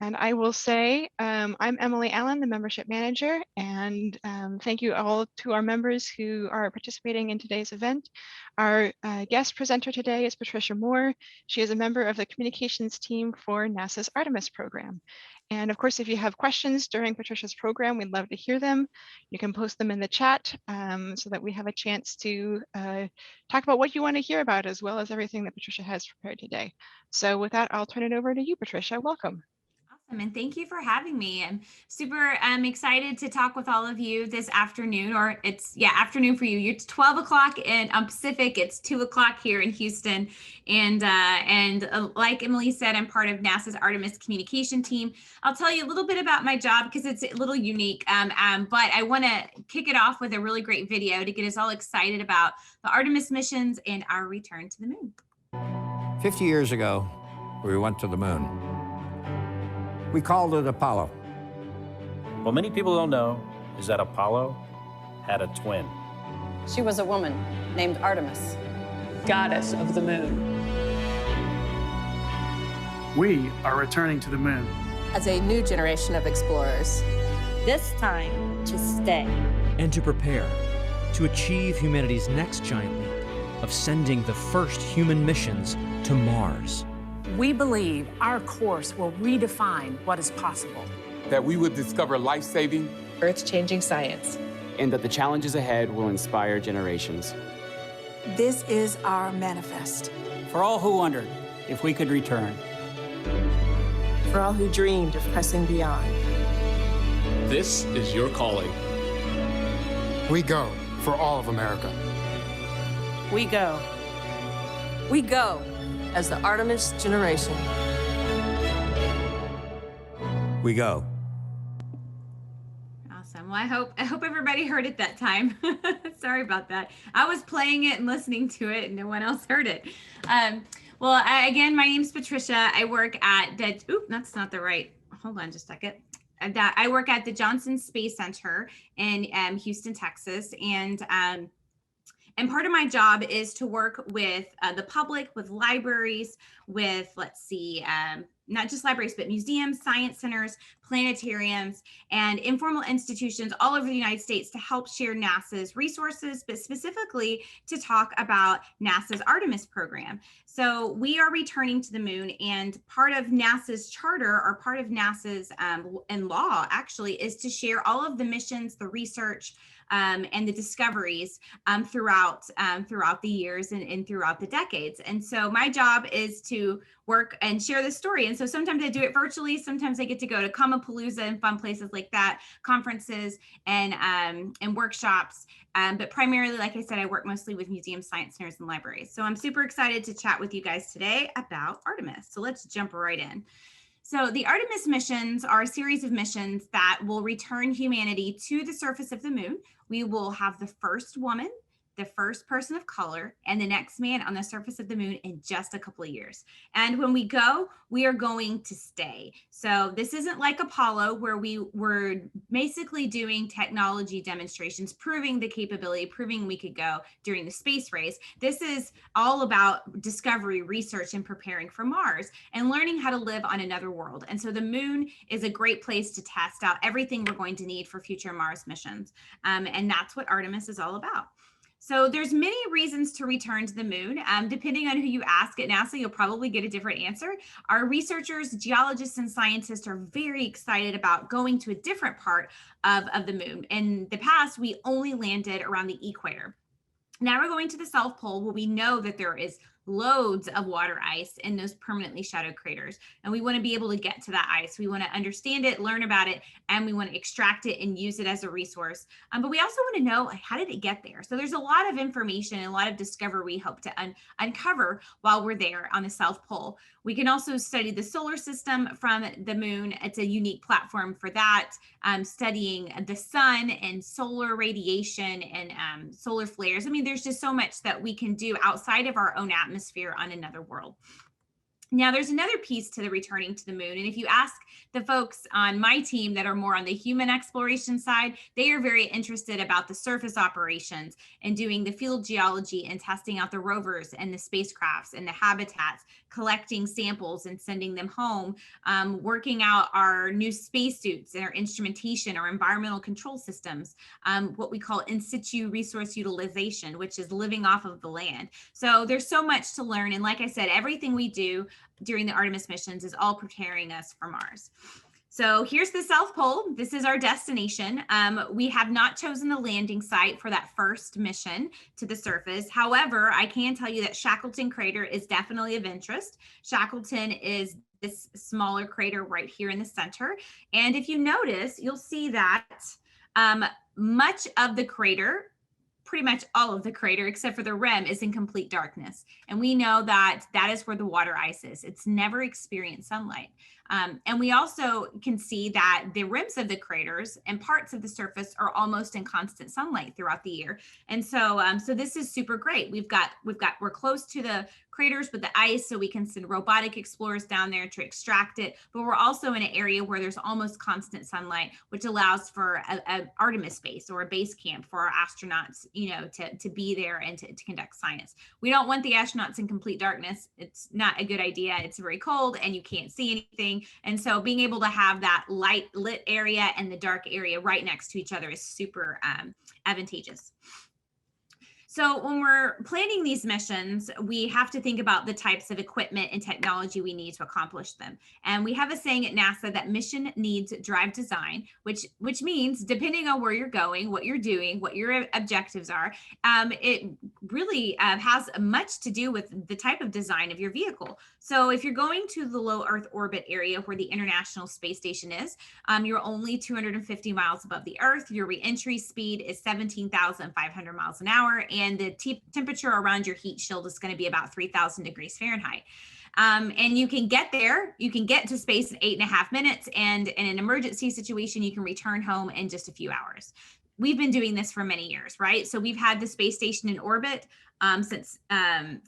And I will say, I'm Emily Allen, the membership manager, and thank you all to our members who are participating in today's event. Our guest presenter today is Patricia Moore. She is a member of the communications team for NASA's Artemis program. And of course, if you have questions during Patricia's program, we'd love to hear them. You can post them in the chat so that we have a chance to talk about what you want to hear about, as well as everything that Patricia has prepared today. So with that, I'll turn it over to you, Patricia. Welcome. And thank you for having me. I'm super excited to talk with all of you this afternoon, or it's afternoon for you. It's 12 o'clock in Pacific. It's 2 o'clock here in Houston. And like Emily said, I'm part of NASA's Artemis communication team. I'll tell you a little bit about my job because it's a little unique. But I want to kick it off with a really great video to get us all excited about the Artemis missions and our return to the moon. 50 years ago, we went to the moon. We called it Apollo. What many people don't know is that Apollo had a twin. She was a woman named Artemis, goddess of the moon. We are returning to the moon as a new generation of explorers. This time to stay. And to prepare to achieve humanity's next giant leap of sending the first human missions to Mars. We believe our course will redefine what is possible. That we would discover life-saving, earth-changing science. And that the challenges ahead will inspire generations. This is our manifest. For all who wondered if we could return. For all who dreamed of pressing beyond. This is your calling. We go for all of America. We go. We go as the Artemis generation. We go. Awesome. Well, I hope everybody heard it that time. Sorry about that. I was playing it and listening to it, and no one else heard it. Again, my name's Patricia. I work at that's not the right. Hold on just a second. I work at the Johnson Space Center in Houston, Texas, and part of my job is to work with the public, with libraries, with, not just libraries, but museums, science centers, planetariums, and informal institutions all over the United States to help share NASA's resources, but specifically to talk about NASA's Artemis program. So we are returning to the moon, and part of NASA's charter, or part of NASA's and law actually, is to share all of the missions, the research, and the discoveries throughout the years and throughout the decades. And so my job is to work and share this story. And so sometimes I do it virtually. Sometimes I get to go to Comapalooza and fun places like that, conferences and workshops. But primarily, like I said, I work mostly with museums, science centers, and libraries. So I'm super excited to chat with you guys today about Artemis. So let's jump right in. So the Artemis missions are a series of missions that will return humanity to the surface of the moon. We will have the first woman, the first person of color, and the next man on the surface of the moon in just a couple of years. And when we go, we are going to stay. So this isn't like Apollo, where we were basically doing technology demonstrations, proving the capability, proving we could go during the space race. This is all about discovery, research, and preparing for Mars and learning how to live on another world. And so the moon is a great place to test out everything we're going to need for future Mars missions. And that's what Artemis is all about. So there's many reasons to return to the moon. Depending on who you ask at NASA, you'll probably get a different answer. Our researchers, geologists, and scientists are very excited about going to a different part of the moon. In the past, we only landed around the equator. Now we're going to the South Pole, where we know that there is loads of water ice in those permanently shadowed craters. And we want to be able to get to that ice. We want to understand it, learn about it, and we want to extract it and use it as a resource. But we also want to know, how did it get there? So there's a lot of information and a lot of discovery we hope to uncover while we're there on the South Pole. We can also study the solar system from the moon. It's a unique platform for that, studying the sun and solar radiation and solar flares. I mean, there's just so much that we can do outside of our own atmosphere on another world. Now, there's another piece to the returning to the moon. And if you ask The folks on my team that are more on the human exploration side, they are very interested about the surface operations and doing the field geology and testing out the rovers and the spacecrafts and the habitats, collecting samples and sending them home, working out our new spacesuits and our instrumentation, our environmental control systems, what we call in situ resource utilization, which is living off of the land. So there's so much to learn. And like I said, everything we do during the Artemis missions is all preparing us for Mars. So here's the South Pole. This is our destination. We have not chosen the landing site for that first mission to the surface. However, I can tell you that Shackleton crater is definitely of interest. Shackleton is this smaller crater right here in the center. And if you notice, you'll see that much of the crater, pretty much all of the crater except for the rim, is in complete darkness. And we know that that is where the water ice is. It's never experienced sunlight. And we also can see that the rims of the craters and parts of the surface are almost in constant sunlight throughout the year. And so, so this is super great. We're close to the craters with the ice, so we can send robotic explorers down there to extract it. But we're also in an area where there's almost constant sunlight, which allows for a Artemis base or a base camp for our astronauts, to be there and to conduct science. We don't want the astronauts in complete darkness. It's not a good idea. It's very cold and you can't see anything. And so being able to have that light lit area and the dark area right next to each other is super advantageous. So when we're planning these missions, we have to think about the types of equipment and technology we need to accomplish them. And we have a saying at NASA that mission needs drive design, which means depending on where you're going, what you're doing, what your objectives are, it really has much to do with the type of design of your vehicle. So if you're going to the low Earth orbit area where the International Space Station is, you're only 250 miles above the Earth. Your re-entry speed is 17,500 miles an hour. And the temperature around your heat shield is going to be about 3,000 degrees Fahrenheit. And you can get there, you can get to space in 8.5 minutes. And in an emergency situation, you can return home in just a few hours. We've been doing this for many years, right? So we've had the space station in orbit since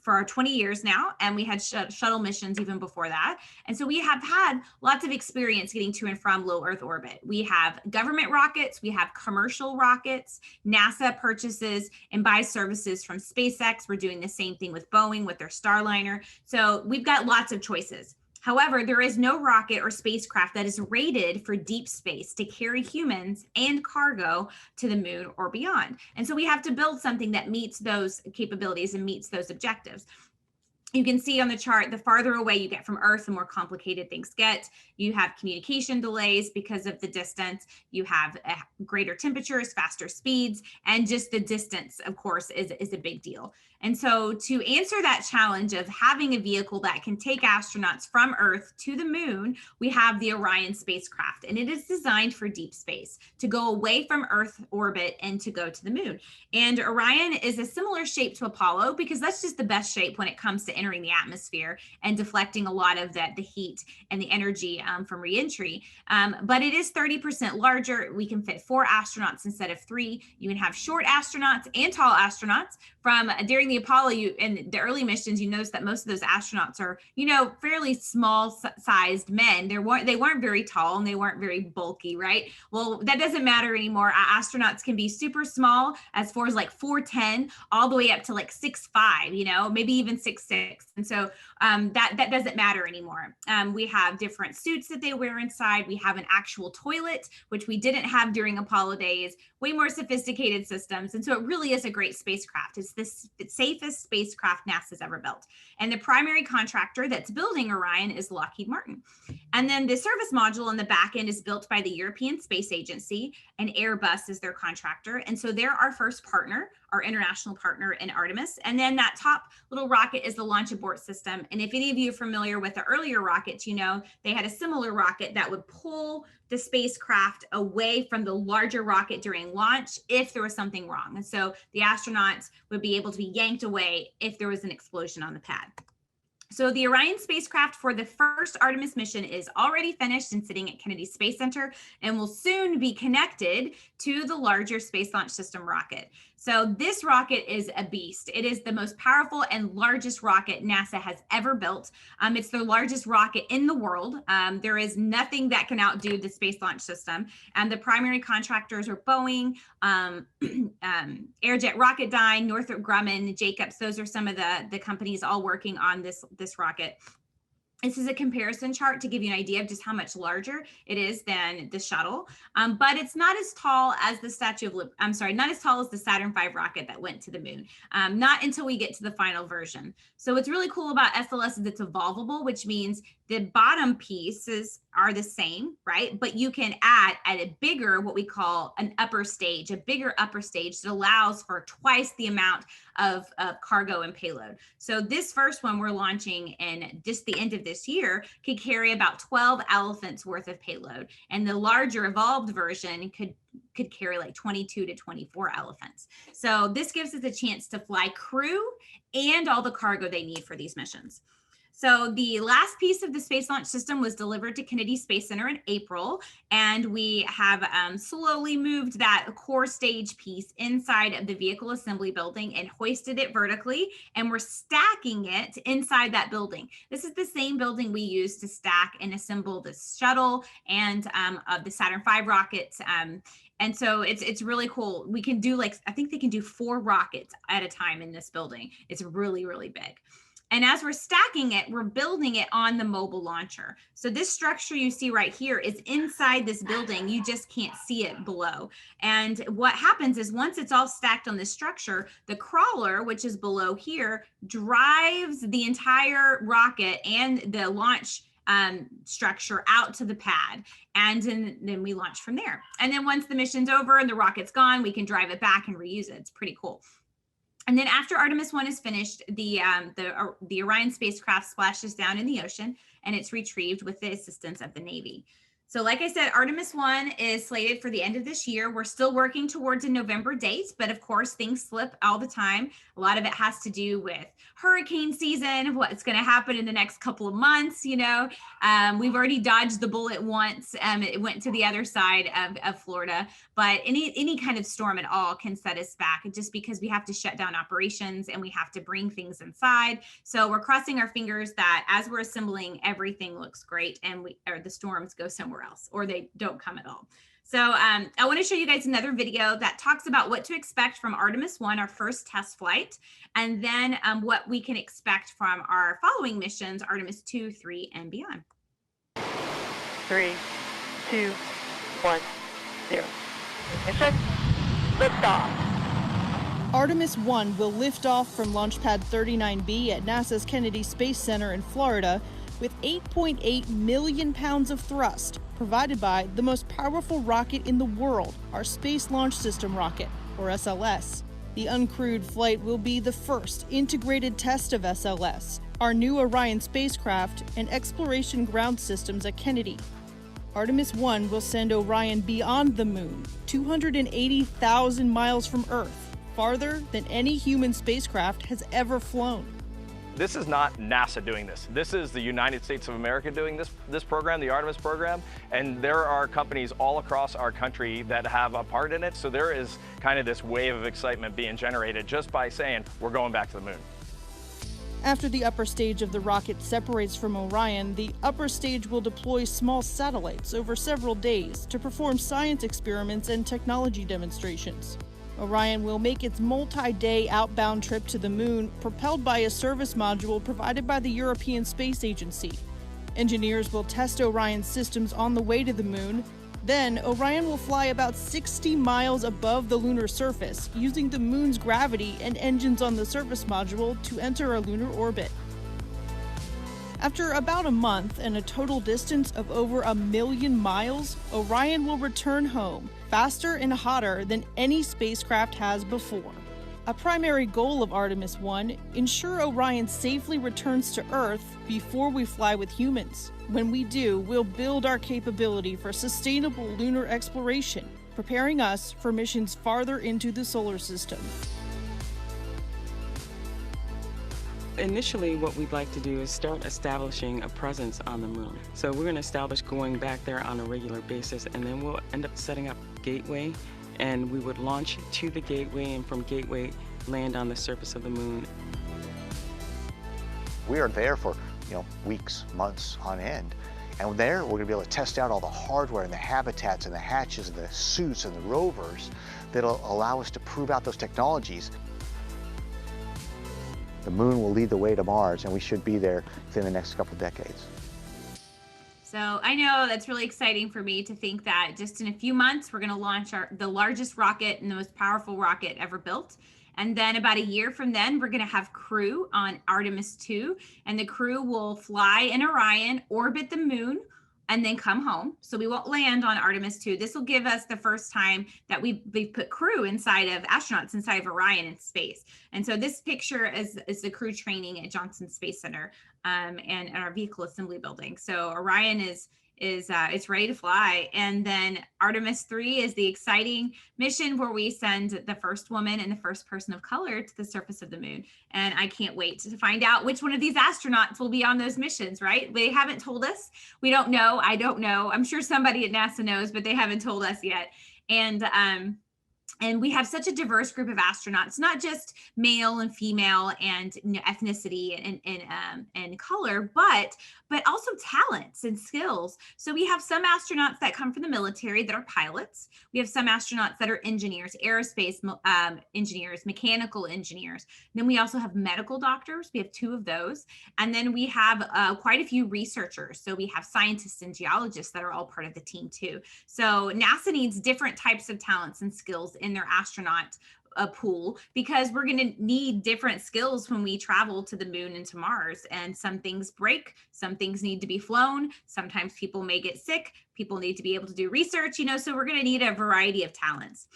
for our 20 years now, and we had shuttle missions even before that. And so we have had lots of experience getting to and from low Earth orbit. We have government rockets, we have commercial rockets, NASA purchases and buys services from SpaceX. We're doing the same thing with Boeing with their Starliner. So we've got lots of choices. However, there is no rocket or spacecraft that is rated for deep space to carry humans and cargo to the moon or beyond. And so we have to build something that meets those capabilities and meets those objectives. You can see on the chart, the farther away you get from Earth, the more complicated things get. You have communication delays because of the distance. You have greater temperatures, faster speeds, and just the distance, of course, is a big deal. And so to answer that challenge of having a vehicle that can take astronauts from Earth to the moon, we have the Orion spacecraft, and it is designed for deep space to go away from Earth orbit and to go to the moon. And Orion is a similar shape to Apollo because that's just the best shape when it comes to entering the atmosphere and deflecting a lot of the heat and the energy from reentry. But it is 30% larger. We can fit 4 astronauts instead of 3. You can have short astronauts and tall astronauts. From during the Apollo and the early missions, you notice that most of those astronauts are, fairly small sized men. They weren't very tall and they weren't very bulky, right? Well, that doesn't matter anymore. Astronauts can be super small, as far as like 4'10", all the way up to like 6'5", maybe even 6'6". And so that doesn't matter anymore. We have different suits that they wear inside. We have an actual toilet, which we didn't have during Apollo days, way more sophisticated systems. And so it really is a great spacecraft. It's the safest spacecraft NASA's ever built. And the primary contractor that's building Orion is Lockheed Martin. And then the service module on the back end is built by the European Space Agency, and Airbus is their contractor. And so they're our first partner, our international partner in Artemis. And then that top little rocket is the launch abort system. And if any of you are familiar with the earlier rockets, they had a similar rocket that would pull the spacecraft away from the larger rocket during launch if there was something wrong. And so the astronauts would be able to be yanked away if there was an explosion on the pad. So the Orion spacecraft for the first Artemis mission is already finished and sitting at Kennedy Space Center and will soon be connected to the larger Space Launch System rocket. So this rocket is a beast. It is the most powerful and largest rocket NASA has ever built. It's the largest rocket in the world. There is nothing that can outdo the Space Launch System. And the primary contractors are Boeing, Airjet Rocketdyne, Northrop Grumman, Jacobs. Those are some of the companies all working on this rocket. This is a comparison chart to give you an idea of just how much larger it is than the shuttle, but it's not as tall as the not as tall as the Saturn V rocket that went to the moon, not until we get to the final version. So what's really cool about SLS is it's evolvable, which means the bottom pieces are the same, right? But you can add at a bigger, what we call an upper stage, a bigger upper stage that allows for twice the amount of cargo and payload. So this first one we're launching in just the end of this year could carry about 12 elephants worth of payload. And the larger evolved version could carry like 22 to 24 elephants. So this gives us a chance to fly crew and all the cargo they need for these missions. So the last piece of the Space Launch System was delivered to Kennedy Space Center in April, and we have slowly moved that core stage piece inside of the vehicle assembly building and hoisted it vertically, and we're stacking it inside that building. This is the same building we use to stack and assemble the shuttle and of the Saturn V rockets. And so it's really cool. We can do I think they can do 4 rockets at a time in this building. It's really, really big. And as we're stacking it, we're building it on the mobile launcher. So this structure you see right here is inside this building. You just can't see it below. And what happens is once it's all stacked on this structure, the crawler, which is below here, drives the entire rocket and the launch structure out to the pad. And then we launch from there. And then once the mission's over and the rocket's gone, we can drive it back and reuse it. It's pretty cool. And then after Artemis 1 is finished, the Orion spacecraft splashes down in the ocean and it's retrieved with the assistance of the Navy. So like I said, Artemis 1 is slated for the end of this year. We're still working towards a November date, but of course things slip all the time. A lot of it has to do with hurricane season, what's going to happen in the next couple of months. You know, we've already dodged the bullet once. It went to the other side of Florida, but any kind of storm at all can set us back just because we have to shut down operations and we have to bring things inside. So we're crossing our fingers that as we're assembling, everything looks great and the storms go somewhere else or they don't come at all. So I want to show you guys another video that talks about what to expect from Artemis 1, our first test flight, and then what we can expect from our following missions, Artemis 2, 3, and beyond. 3, 2, 1, 0. Mission liftoff. Artemis 1 will lift off from Launch Pad 39B at NASA's Kennedy Space Center in Florida with 8.8 million pounds of thrust, provided by the most powerful rocket in the world, our Space Launch System rocket, or SLS. The uncrewed flight will be the first integrated test of SLS, our new Orion spacecraft, and exploration ground systems at Kennedy. Artemis 1 will send Orion beyond the moon, 280,000 miles from Earth, farther than any human spacecraft has ever flown. This is not NASA doing this. This is the United States of America doing this program, the Artemis program, and there are companies all across our country that have a part in it. So there is kind of this wave of excitement being generated just by saying, we're going back to the moon. After the upper stage of the rocket separates from Orion, the upper stage will deploy small satellites over several days to perform science experiments and technology demonstrations. Orion will make its multi-day outbound trip to the moon, propelled by a service module provided by the European Space Agency. Engineers will test Orion's systems on the way to the moon. Then, Orion will fly about 60 miles above the lunar surface, using the moon's gravity and engines on the service module to enter a lunar orbit. After about a month and a total distance of over 1 million miles, Orion will return home, faster and hotter than any spacecraft has before. A primary goal of Artemis 1, ensure Orion safely returns to Earth before we fly with humans. When we do, we'll build our capability for sustainable lunar exploration, preparing us for missions farther into the solar system. Initially, what we'd like to do is start establishing a presence on the moon. So we're going to establish going back there on a regular basis, and then we'll end up setting up a gateway and we would launch to the gateway, and from gateway, land on the surface of the moon. We are there for, weeks, months on end. And there, we're gonna be able to test out all the hardware and the habitats and the hatches and the suits and the rovers that'll allow us to prove out those technologies. The moon will lead the way to Mars, and we should be there within the next couple of decades. So I know that's really exciting for me to think that just in a few months, we're going to launch the largest rocket and the most powerful rocket ever built. And then about a year from then, we're going to have crew on Artemis 2, and the crew will fly in Orion, orbit the moon, and then come home. So we won't land on Artemis 2. This will give us the first time that we've put crew inside of astronauts inside of Orion in space. And so this picture is the crew training at Johnson Space Center and our vehicle assembly building. So Orion is it's ready to fly. And then Artemis 3 is the exciting mission where we send the first woman and the first person of color to the surface of the moon. And I can't wait to find out which one of these astronauts will be on those missions, right? They haven't told us. We don't know. I don't know. I'm sure somebody at NASA knows, but they haven't told us yet. And we have such a diverse group of astronauts, not just male and female and ethnicity and color, but also talents and skills. So we have some astronauts that come from the military that are pilots. We have some astronauts that are engineers, aerospace engineers, mechanical engineers. And then we also have medical doctors. We have 2 of those. And then we have quite a few researchers. So we have scientists and geologists that are all part of the team too. So NASA needs different types of talents and skills in their astronaut pool, because we're going to need different skills when we travel to the moon and to Mars. And some things break, some things need to be flown. Sometimes people may get sick. People need to be able to do research, so we're going to need a variety of talents.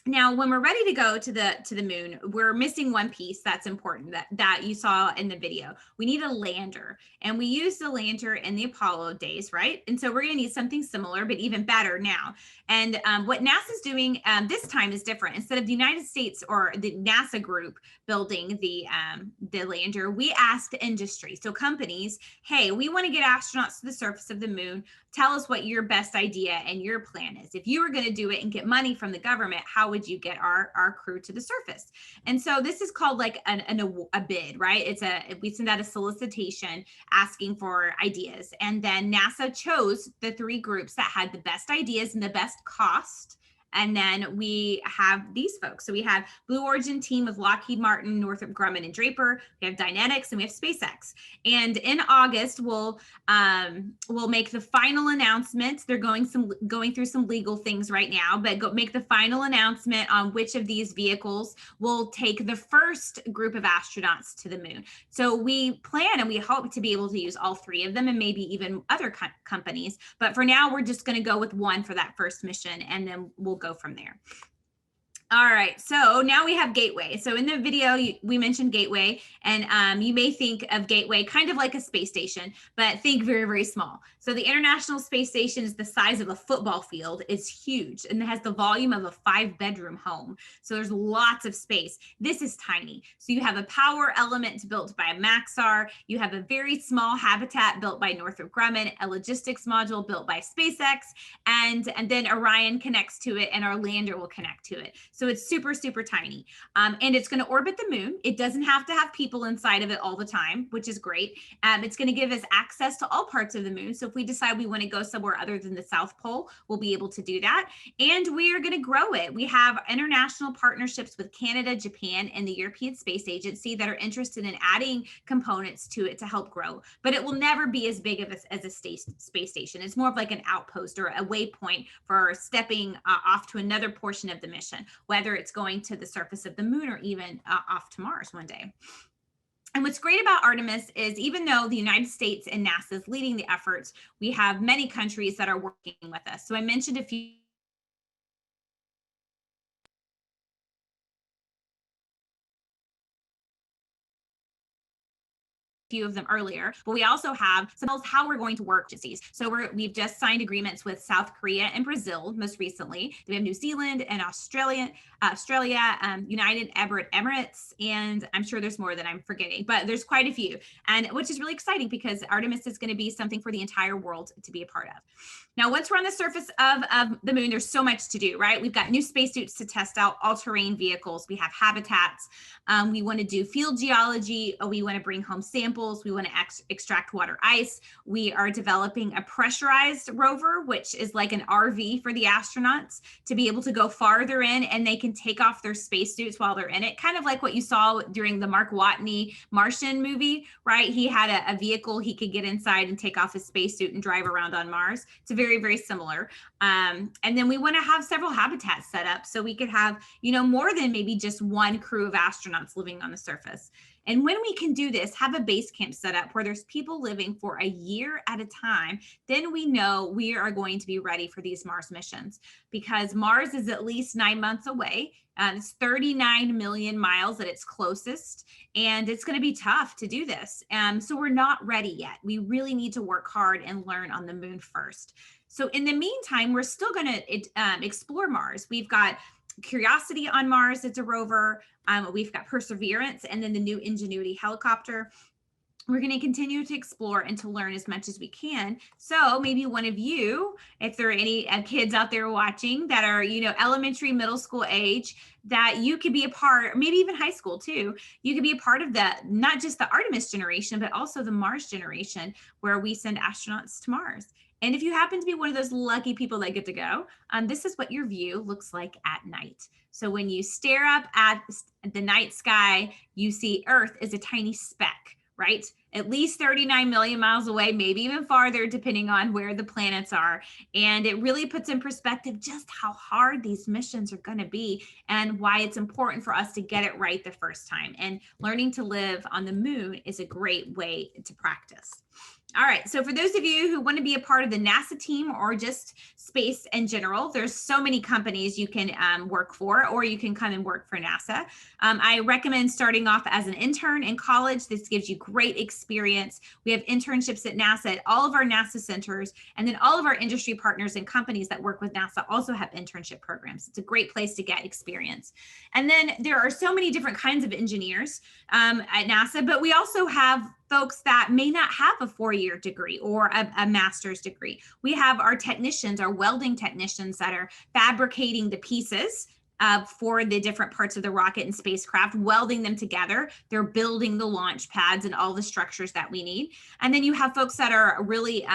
Now, when we're ready to go to the moon, we're missing one piece that's important that you saw in the video. We need a lander, and we used the lander in the Apollo days, right? And so we're going to need something similar, but even better now. And what NASA's doing this time is different. Instead of the United States or the NASA group building the lander, we asked industry, so companies, hey, we want to get astronauts to the surface of the moon. Tell us what your best idea and your plan is. If you were going to do it and get money from the government, how would you get our crew to the surface? And so this is called like a bid, right? We send out a solicitation asking for ideas. And then NASA chose the 3 groups that had the best ideas and the best cost. And then we have these folks. So we have Blue Origin team with Lockheed Martin, Northrop Grumman, and Draper. We have Dynetics, and we have SpaceX. And in August, we'll make the final announcement. They're going through some legal things right now, but make the final announcement on which of these vehicles will take the first group of astronauts to the moon. So we plan and we hope to be able to use all 3 of them, and maybe even other companies. But for now, we're just going to go with one for that first mission, and then we'll go from there. All right, so now we have Gateway. So in the video, we mentioned Gateway, and you may think of Gateway kind of like a space station, but think very, very small. So the International Space Station is the size of a football field. It's huge, and it has the volume of a 5-bedroom home. So there's lots of space. This is tiny. So you have a power element built by Maxar. You have a very small habitat built by Northrop Grumman, a logistics module built by SpaceX, and then Orion connects to it, and our lander will connect to it. So it's super, super tiny. And it's going to orbit the moon. It doesn't have to have people inside of it all the time, which is great. It's going to give us access to all parts of the moon. So if we decide we want to go somewhere other than the South Pole, we'll be able to do that. And we are going to grow it. We have international partnerships with Canada, Japan, and the European Space Agency that are interested in adding components to it to help grow. But it will never be as big of as a space station. It's more of like an outpost or a waypoint for stepping off to another portion of the mission, whether it's going to the surface of the moon or even off to Mars one day. And what's great about Artemis is even though the United States and NASA is leading the efforts, we have many countries that are working with us. So I mentioned a few few of them earlier, but we also have some else how we're going to work with these. So we've just signed agreements with South Korea and Brazil most recently. We have New Zealand and Australia, United Arab Emirates, and I'm sure there's more that I'm forgetting, but there's quite a few, and which is really exciting because Artemis is going to be something for the entire world to be a part of. Now, once we're on the surface of the moon, there's so much to do, right? We've got new spacesuits to test out, all-terrain vehicles. We have habitats. We want to do field geology. We want to bring home samples. We want to extract water ice. We are developing a pressurized rover, which is like an RV for the astronauts to be able to go farther in, and they can take off their spacesuits while they're in it. Kind of like what you saw during the Mark Watney Martian movie, right? He had a vehicle he could get inside and take off his spacesuit and drive around on Mars. It's very, very similar. And then we want to have several habitats set up so we could have, more than maybe just one crew of astronauts living on the surface. And when we can do this, have a base camp set up where there's people living for a year at a time, then we know we are going to be ready for these Mars missions, because Mars is at least 9 months away. It's 39 million miles at its closest, and it's going to be tough to do this. So we're not ready yet. We really need to work hard and learn on the moon first. So in the meantime, we're still going to explore Mars. We've got Curiosity on Mars, it's a rover. We've got Perseverance, and then the new Ingenuity helicopter. We're going to continue to explore and to learn as much as we can. So maybe one of you, if there are any kids out there watching that are, elementary, middle school age, that you could be a part, maybe even high school too, you could be a part of not just the Artemis generation, but also the Mars generation, where we send astronauts to Mars. And if you happen to be one of those lucky people that get to go, this is what your view looks like at night. So when you stare up at the night sky, you see Earth as a tiny speck, right? At least 39 million miles away, maybe even farther, depending on where the planets are. And it really puts in perspective just how hard these missions are going to be and why it's important for us to get it right the first time. And learning to live on the moon is a great way to practice. All right, so for those of you who want to be a part of the NASA team or just space in general, there's so many companies you can work for, or you can come and work for NASA. I recommend starting off as an intern in college. This gives you great experience. We have internships at NASA at all of our NASA centers, and then all of our industry partners and companies that work with NASA also have internship programs. It's a great place to get experience. And then there are so many different kinds of engineers at NASA, but we also have folks that may not have a 4-year degree or a master's degree. We have our technicians, our welding technicians that are fabricating the pieces for the different parts of the rocket and spacecraft, welding them together. They're building the launch pads and all the structures that we need. And then you have folks that are really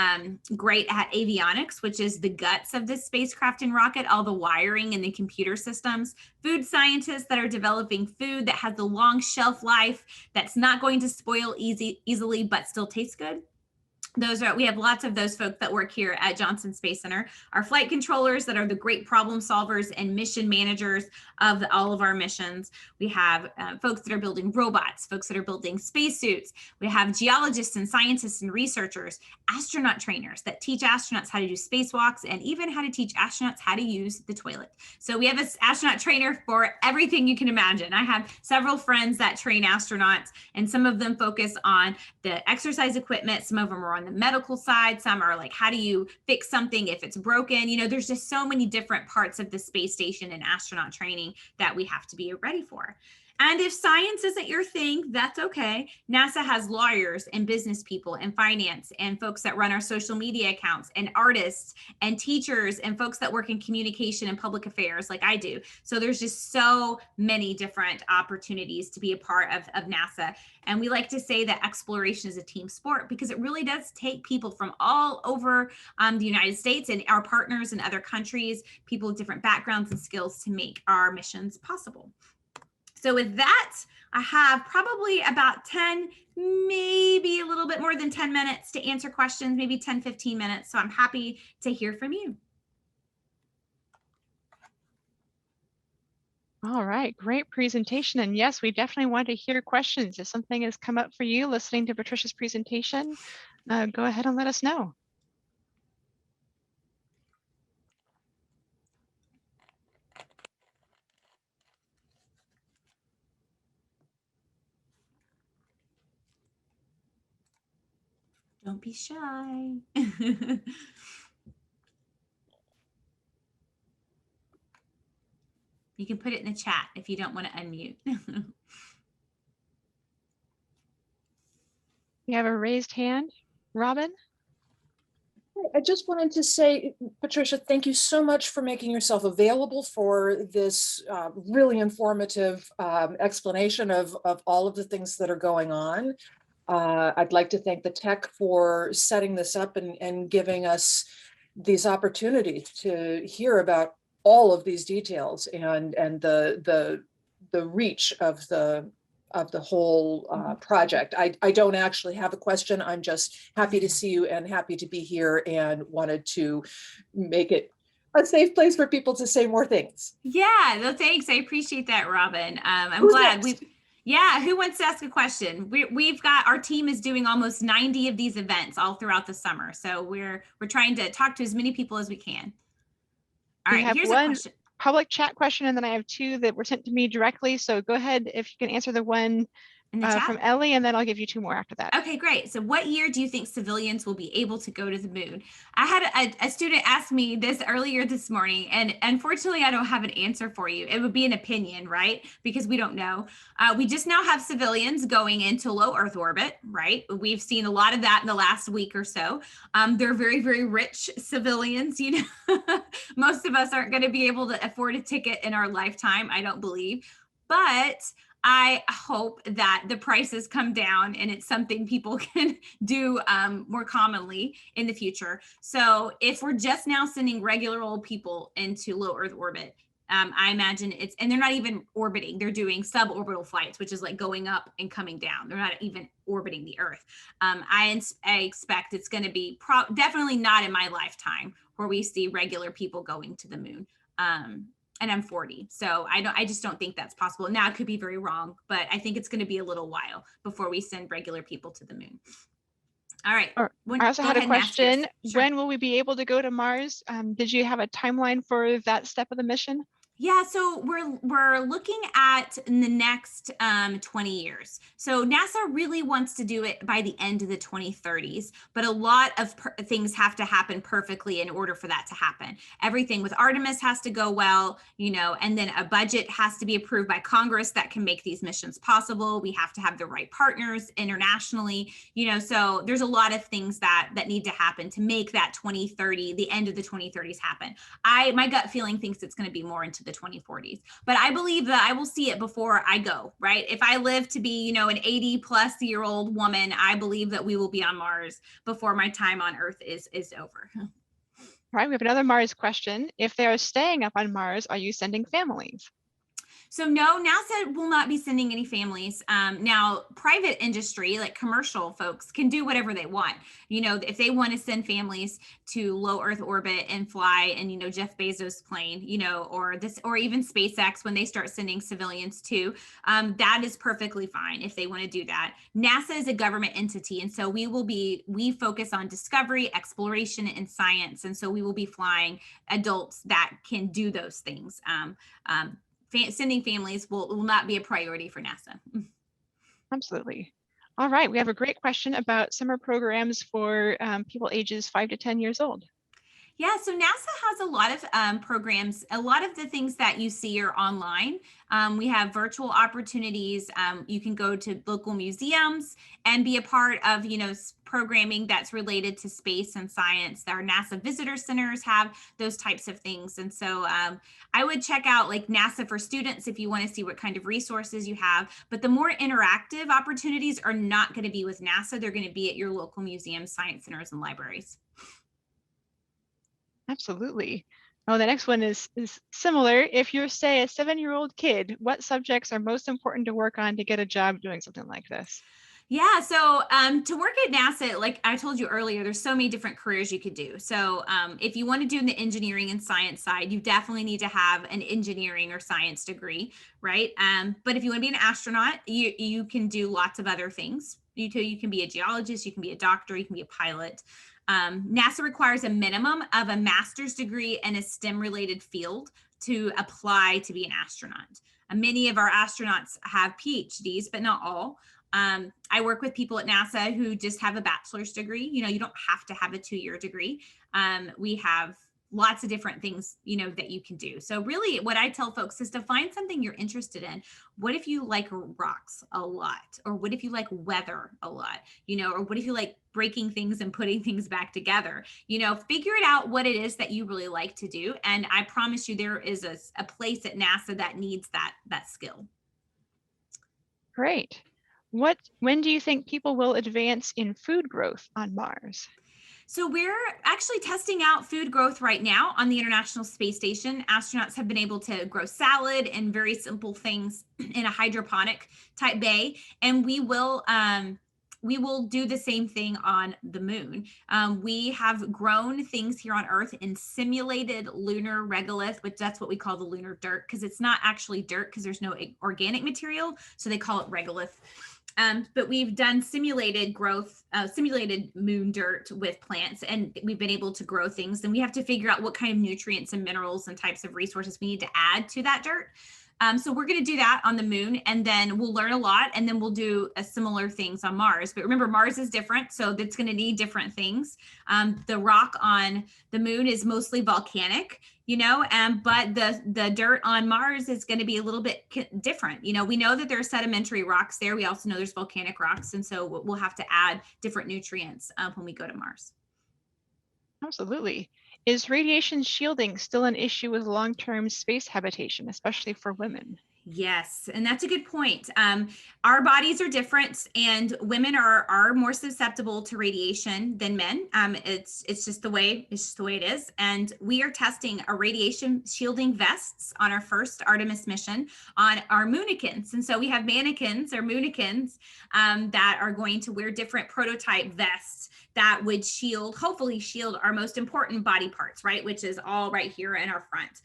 great at avionics, which is the guts of this spacecraft and rocket, all the wiring and the computer systems. Food scientists that are developing food that has the long shelf life, that's not going to spoil easily, but still tastes good. We have lots of those folks that work here at Johnson Space Center. Our flight controllers that are the great problem solvers and mission managers of all of our missions. We have folks that are building robots, folks that are building spacesuits. We have geologists and scientists and researchers, astronaut trainers that teach astronauts how to do spacewalks, and even how to teach astronauts how to use the toilet. So we have an astronaut trainer for everything you can imagine. I have several friends that train astronauts, and some of them focus on the exercise equipment. Some of them are on the medical side. Some are like, how do you fix something if it's broken? There's just so many different parts of the space station and astronaut training that we have to be ready for. And if science isn't your thing, that's okay. NASA has lawyers and business people and finance and folks that run our social media accounts and artists and teachers and folks that work in communication and public affairs like I do. So there's just so many different opportunities to be a part of NASA. And we like to say that exploration is a team sport because it really does take people from all over the United States and our partners in other countries, people with different backgrounds and skills to make our missions possible. So with that, I have probably about 10, maybe a little bit more than 10 minutes to answer questions, maybe 10, 15 minutes. So I'm happy to hear from you. All right, great presentation. And yes, we definitely want to hear questions. If something has come up for you listening to Patricia's presentation, go ahead and let us know. Don't be shy. You can put it in the chat if you don't want to unmute. You have a raised hand, Robin? I just wanted to say, Patricia, thank you so much for making yourself available for this really informative explanation of all of the things that are going on. I'd like to thank the tech for setting this up and giving us these opportunities to hear about all of these details and the reach of the whole project. I don't actually have a question. I'm just happy to see you and happy to be here and wanted to make it a safe place for people to say more things. Yeah, no, thanks. I appreciate that, Robin. I'm glad who wants to ask a question? We've got, our team is doing almost 90 of these events all throughout the summer. So we're trying to talk to as many people as we can. All right, here's a question. Public chat question, and then I have two that were sent to me directly. So go ahead if you can answer the one in the chat from Ellie, and then I'll give you two more after that. Okay, great. So what year do you think civilians will be able to go to the moon? I had a student ask me this earlier this morning, and unfortunately I don't have an answer for you. It would be an opinion, right? Because we don't know. We just now have civilians going into low Earth orbit, right? We've seen a lot of that in the last week or so. They're very, very rich civilians. You know, most of us aren't going to be able to afford a ticket in our lifetime, I don't believe. But I hope that the prices come down and it's something people can do more commonly in the future. So if we're just now sending regular old people into low Earth orbit, I imagine and they're not even orbiting, they're doing suborbital flights, which is like going up and coming down. They're not even orbiting the Earth. I expect it's going to be definitely not in my lifetime where we see regular people going to the moon. And I'm 40, so I just don't think that's possible. Now, it could be very wrong, but I think it's going to be a little while before we send regular people to the moon. All right. I also had a question. Sure. When will we be able to go to Mars? Did you have a timeline for that step of the mission? Yeah, so we're looking at in the next 20 years. So NASA really wants to do it by the end of the 2030s, but a lot of things have to happen perfectly in order for that to happen. Everything with Artemis has to go well, you know, and then a budget has to be approved by Congress that can make these missions possible. We have to have the right partners internationally, you know, so there's a lot of things that need to happen to make that 2030, the end of the 2030s happen. My gut feeling thinks it's going to be more into the 2040s, but I believe that I will see it before I go, right? If I live to be, you know, an 80-plus-year-old woman, I believe that we will be on Mars before my time on Earth is over. All right, we have another Mars question. If they are staying up on Mars, are you sending families? So no, NASA will not be sending any families. Now, private industry, like commercial folks, can do whatever they want. You know, if they want to send families to low Earth orbit and fly in, you know, Jeff Bezos' plane, you know, or even SpaceX when they start sending civilians too, that is perfectly fine if they want to do that. NASA is a government entity, and so we focus on discovery, exploration, and science, and so we will be flying adults that can do those things. Sending families will not be a priority for NASA. Absolutely. All right, we have a great question about summer programs for people ages 5 to 10 years old. Yeah, so NASA has a lot of programs. A lot of the things that you see are online. We have virtual opportunities. You can go to local museums and be a part of, you know, programming that's related to space and science. Our NASA visitor centers have those types of things. And so I would check out like NASA for Students if you want to see what kind of resources you have. But the more interactive opportunities are not going to be with NASA. They're going to be at your local museums, science centers, and libraries. Absolutely. Oh, the next one is similar. If you're, say, a 7-year-old kid, what subjects are most important to work on to get a job doing something like this? Yeah, so to work at NASA, like I told you earlier, there's so many different careers you could do. So if you want to do the engineering and science side, you definitely need to have an engineering or science degree, right? But if you want to be an astronaut, you can do lots of other things. You can be a geologist, you can be a doctor, you can be a pilot. NASA requires a minimum of a master's degree in a STEM-related field to apply to be an astronaut. Many of our astronauts have PhDs, but not all. I work with people at NASA who just have a bachelor's degree. You know, you don't have to have a 2-year degree. We have lots of different things, you know, that you can do. So really what I tell folks is to find something you're interested in. What if you like rocks a lot? Or what if you like weather a lot? You know, or what if you like breaking things and putting things back together? You know, figure it out what it is that you really like to do. And I promise you there is a place at NASA that needs that skill. Great. When do you think people will advance in food growth on Mars? So we're actually testing out food growth right now on the International Space Station. Astronauts have been able to grow salad and very simple things in a hydroponic type bay. And we will do the same thing on the moon. We have grown things here on Earth in simulated lunar regolith, which that's what we call the lunar dirt, because it's not actually dirt because there's no organic material. So they call it regolith. But we've done simulated growth, simulated moon dirt with plants, and we've been able to grow things. And we have to figure out what kind of nutrients and minerals and types of resources we need to add to that dirt. So we're going to do that on the moon, and then we'll learn a lot, and then we'll do similar things on Mars. But remember, Mars is different, so it's going to need different things. The rock on the moon is mostly volcanic, you know, but the dirt on Mars is going to be a little bit different. You know, we know that there are sedimentary rocks there. We also know there's volcanic rocks, and so we'll have to add different nutrients when we go to Mars. Absolutely. Is radiation shielding still an issue with long-term space habitation, especially for women? Yes, and that's a good point. Our bodies are different, and women are more susceptible to radiation than men. It's just the way it is. And we are testing a radiation shielding vests on our first Artemis mission on our mannequins. And so we have mannequins or mannequins that are going to wear different prototype vests that would hopefully shield our most important body parts, right? Which is all right here in our front.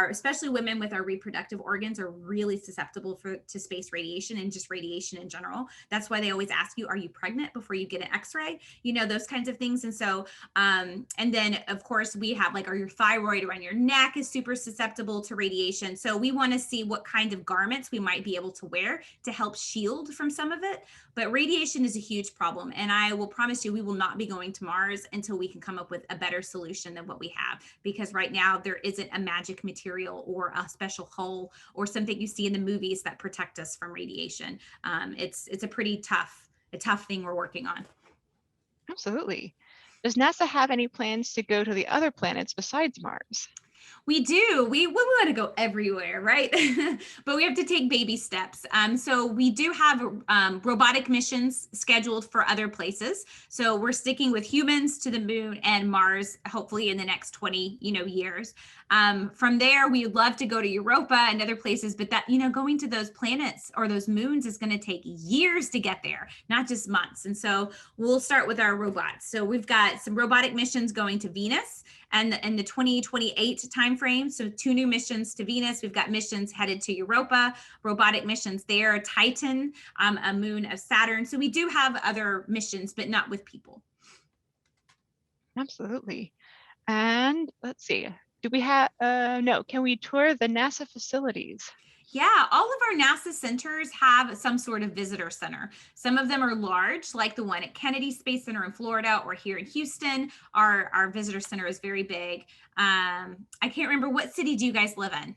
Especially women with our reproductive organs are really susceptible to space radiation and just radiation in general. That's why they always ask you, are you pregnant before you get an x-ray? You know, those kinds of things. And so, and then of course we have like, your thyroid around your neck is super susceptible to radiation. So we want to see what kind of garments we might be able to wear to help shield from some of it. But radiation is a huge problem. And I will promise you, we will not be going to Mars until we can come up with a better solution than what we have. Because right now there isn't a magic material or a special hull or something you see in the movies that protect us from radiation. It's a pretty tough thing we're working on. Absolutely. Does NASA have any plans to go to the other planets besides Mars? We do. We want to go everywhere, right? But we have to take baby steps. So we do have robotic missions scheduled for other places. So we're sticking with humans to the moon and Mars, hopefully in the next 20, years. From there, we'd love to go to Europa and other places, but that, going to those planets or those moons is going to take years to get there, not just months. And so we'll start with our robots. So we've got some robotic missions going to Venus and in the 2028 timeframe. So 2 new missions to Venus. We've got missions headed to Europa, robotic missions there, Titan, a moon of Saturn. So we do have other missions, but not with people. Absolutely. And let's see, do we have, no, can we tour the NASA facilities? Yeah, all of our NASA centers have some sort of visitor center. Some of them are large, like the one at Kennedy Space Center in Florida or here in Houston. Our visitor center is very big. I can't remember, what city do you guys live in?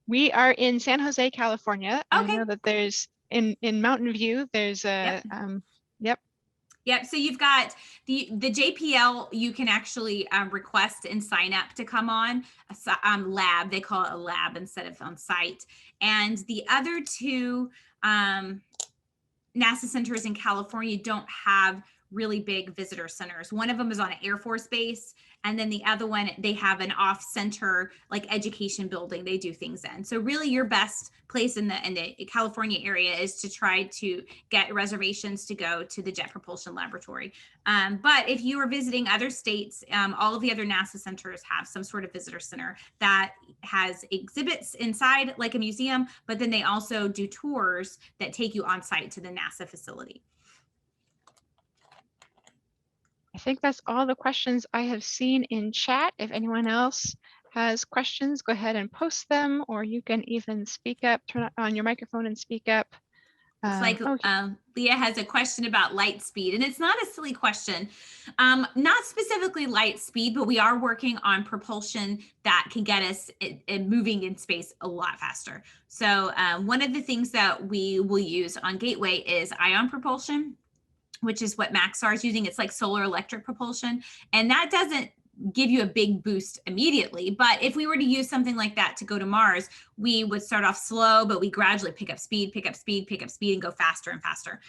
We are in San Jose, California. Okay. I know that there's in Mountain View, there's a, yep. Yep. So you've got the JPL, you can actually request and sign up to come on a lab. They call it a lab instead of on site. And the other 2 NASA centers in California don't have really big visitor centers. One of them is on an Air Force base. And then the other one, they have an off-center like education building they do things in. So really your best place in the California area is to try to get reservations to go to the Jet Propulsion Laboratory. But if you are visiting other states, all of the other NASA centers have some sort of visitor center that has exhibits inside like a museum, but then they also do tours that take you on site to the NASA facility. I think that's all the questions I have seen in chat. If anyone else has questions, go ahead and post them, or you can even speak up, turn on your microphone and speak up. Looks like Leah has a question about light speed, and it's not a silly question. Not specifically light speed, but we are working on propulsion that can get us moving in space a lot faster. So one of the things that we will use on Gateway is ion propulsion, which is what Maxar is using. It's like solar electric propulsion, and that doesn't give you a big boost immediately. But if we were to use something like that to go to Mars, we would start off slow, but we gradually pick up speed, and go faster and faster.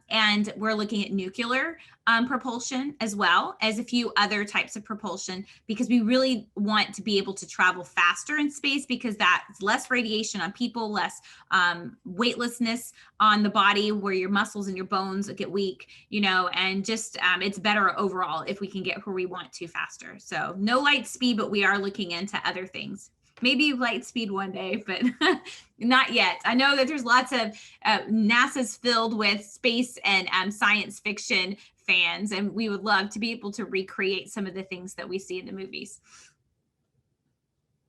And we're looking at nuclear propulsion as well as a few other types of propulsion, because we really want to be able to travel faster in space, because that's less radiation on people, less weightlessness on the body where your muscles and your bones get weak, you know, and just it's better overall if we can get where we want to faster. So no light speed, but we are looking into other things. Maybe light speed one day, but not yet. I know that there's lots of NASA's filled with space and science fiction fans, and we would love to be able to recreate some of the things that we see in the movies.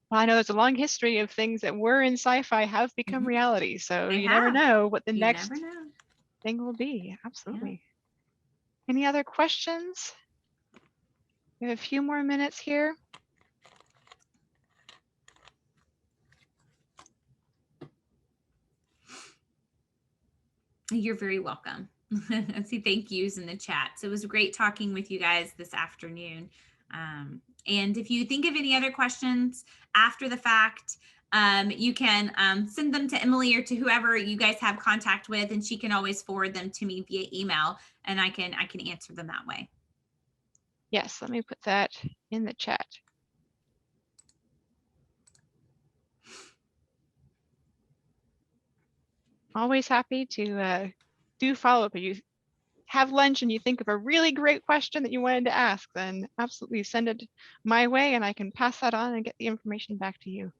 Well, I know there's a long history of things that were in sci-fi have become reality. So you never know what the next thing will be. Absolutely. Yeah. Any other questions? We have a few more minutes here. You're very welcome. I see thank yous in the chat. So it was great talking with you guys this afternoon. And if you think of any other questions after the fact, you can send them to Emily or to whoever you guys have contact with, and she can always forward them to me via email, and I can answer them that way. Yes, let me put that in the chat. Always happy to do follow-up. If you have lunch and you think of a really great question that you wanted to ask, then absolutely send it my way and I can pass that on and get the information back to you.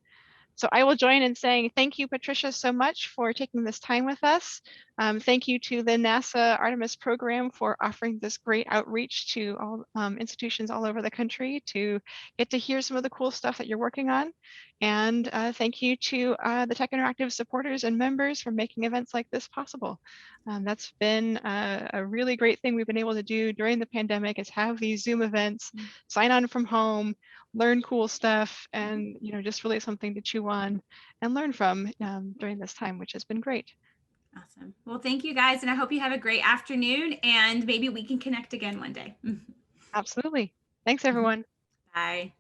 So I will join in saying thank you, Patricia, so much for taking this time with us. Thank you to the NASA Artemis program for offering this great outreach to all institutions all over the country to get to hear some of the cool stuff that you're working on. And thank you to the Tech Interactive supporters and members for making events like this possible. That's been a really great thing we've been able to do during the pandemic, is have these Zoom events, sign on from home, learn cool stuff, and just really something to chew on and learn from during this time, which has been great. Awesome. Well, thank you guys, and I hope you have a great afternoon, and maybe we can connect again one day. Absolutely. Thanks, everyone. Bye.